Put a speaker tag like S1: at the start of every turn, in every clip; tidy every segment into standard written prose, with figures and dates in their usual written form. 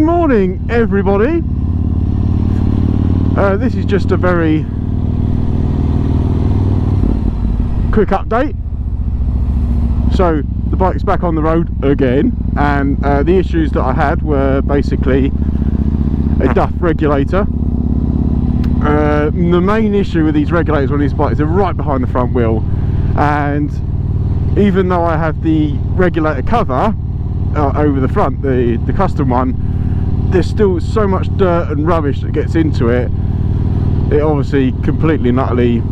S1: morning, everybody. This is just a very quick update. So the bike's back on the road again, and the issues that I had were basically a duff regulator. The main issue with these regulators on these bikes, they're right behind the front wheel, and even though I have the regulator cover over the front, the custom one, there's still so much dirt and rubbish that gets into it. It obviously completely and utterly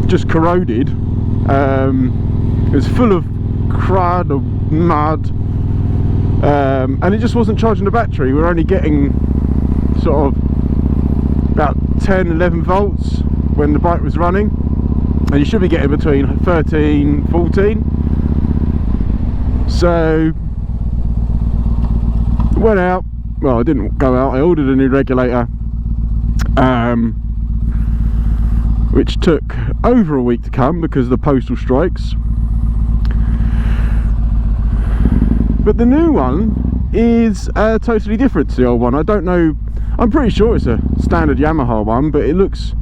S1: just corroded. It was full of crud or mud, and it just wasn't charging the battery. We're only getting sort of about 10-11 volts when the bike was running, and you should be getting between 13-14. So went out, well, I didn't go out, I ordered a new regulator, which took over a week to come because of the postal strikes. But the new one is totally different to the old one. I don't know, I'm pretty sure it's a standard Yamaha one, but it looks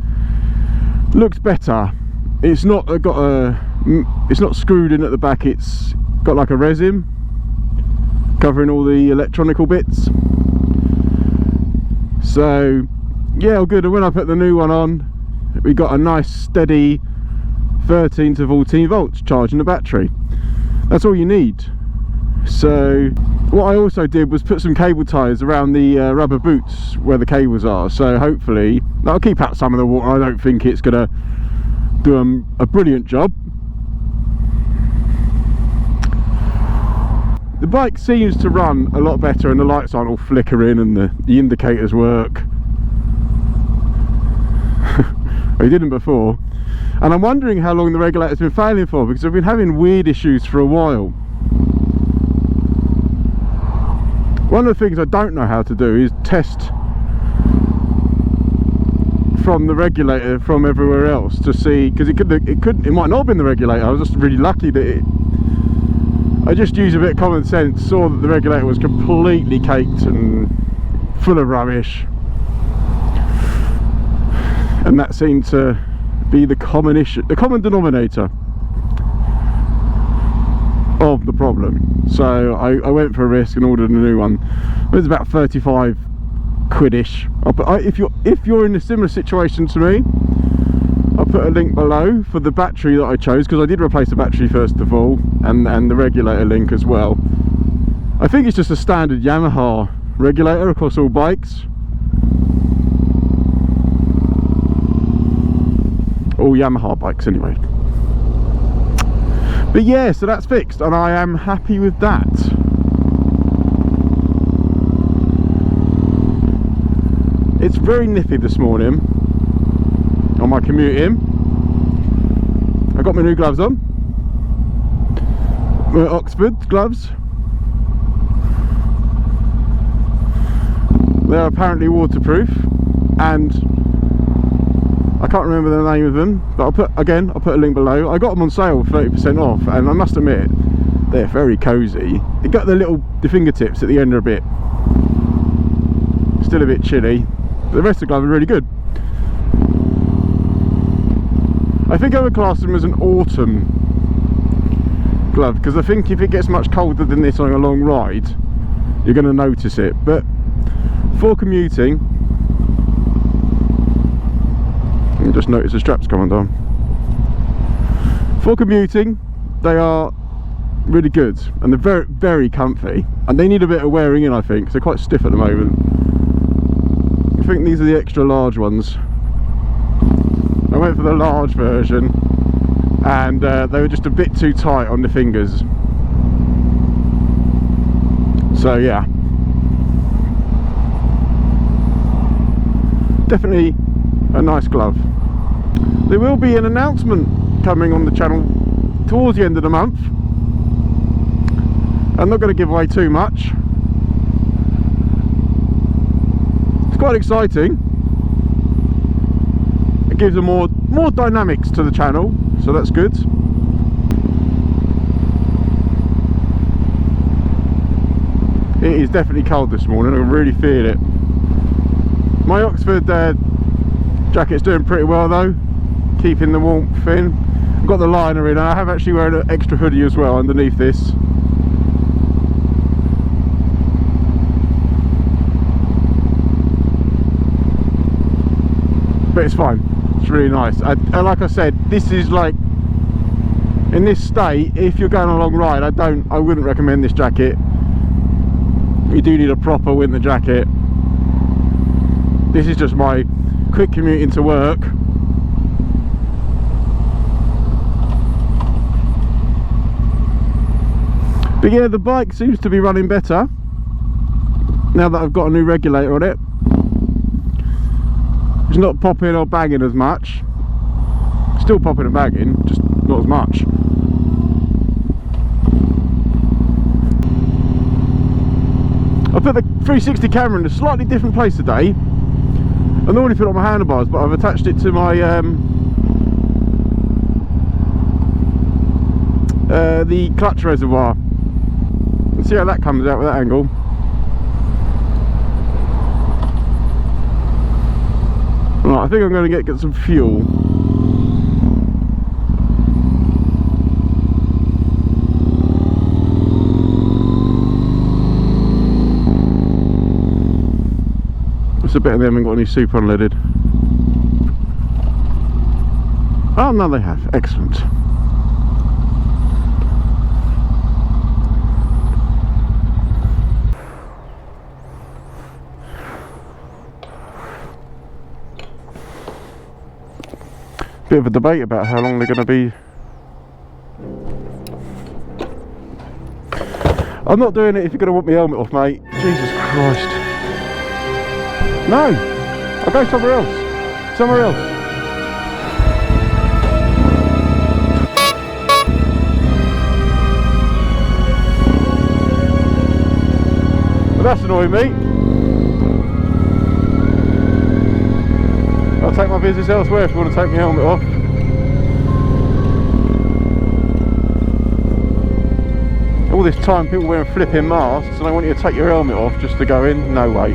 S1: better. It's not it's not screwed in at the back, it's got like a resin covering all the electronical bits. So yeah, all good. And when I put the new one on, we got a nice steady 13 to 14 volts charging the battery. That's all you need. So what I also did was put some cable ties around the rubber boots where the cables are, so hopefully that'll keep out some of the water. I don't think it's gonna do a brilliant job. The bike seems to run a lot better, and the lights aren't all flickering, and the indicators work. I didn't before, and I'm wondering how long the regulator's been failing for, because I've been having weird issues for a while. One of the things I don't know how to do is test from the regulator from everywhere else to see, because it might not have been the regulator. I was just really lucky that I just used a bit of common sense, saw that the regulator was completely caked and full of rubbish, and that seemed to be the common issue, the common denominator of the problem. So I went for a risk and ordered a new one. It was about 35 quid-ish. If you're in a similar situation to me, I'll put a link below for the battery that I chose, because I did replace the battery first of all, and the regulator link as well. I think it's just a standard Yamaha regulator across all bikes, all Yamaha bikes anyway. But yeah, so that's fixed, and I am happy with that. It's very nippy this morning on my commute in. I got my new gloves on, my Oxford gloves. They're apparently waterproof, and I can't remember the name of them, but I'll put a link below. I got them on sale for 30% off, and I must admit, they're very cozy. They got the fingertips at the end are a bit, still a bit chilly. The rest of the glove are really good. I think I would class them as an autumn glove, because I think if it gets much colder than this on a long ride, you're going to notice it. But for commuting, I just noticed the straps coming down. For commuting, they are really good, and they're very, very comfy, and they need a bit of wearing in, I think, because they're quite stiff at the moment. I think these are the extra large ones. I went for the large version, and they were just a bit too tight on the fingers. So yeah, definitely a nice glove. There will be an announcement coming on the channel towards the end of the month. I'm not going to give away too much. It's quite exciting. It gives a more dynamics to the channel, so that's good. it is definitely cold this morning. I can really feel it. My Oxford jacket's doing pretty well though, keeping the warmth in. I've got the liner in, and I have actually wearing an extra hoodie as well underneath this. But it's fine, it's really nice. And like I said, this is like, in this state, if you're going a long ride, I wouldn't recommend this jacket. You do need a proper winter jacket. This is just my quick commute into work. But yeah, the bike seems to be running better now that I've got a new regulator on it. It's not popping or banging as much. Still popping and banging, just not as much. I put the 360 camera in a slightly different place today. I normally put it on my handlebars, but I've attached it to my the clutch reservoir. Let's see how that comes out with that angle. Right, I think I'm going to get some fuel. It's a bit of them haven't got any super unleaded. Oh no, they have. Excellent. Bit of a debate about how long they're going to be. I'm not doing it if you're going to want my helmet off, mate. Jesus Christ. No! I'll go somewhere else. Somewhere else. Well, that's annoying me. I'll take my business elsewhere if you want to take my helmet off. All this time people wearing flipping masks and I want you to take your helmet off just to go in? No way.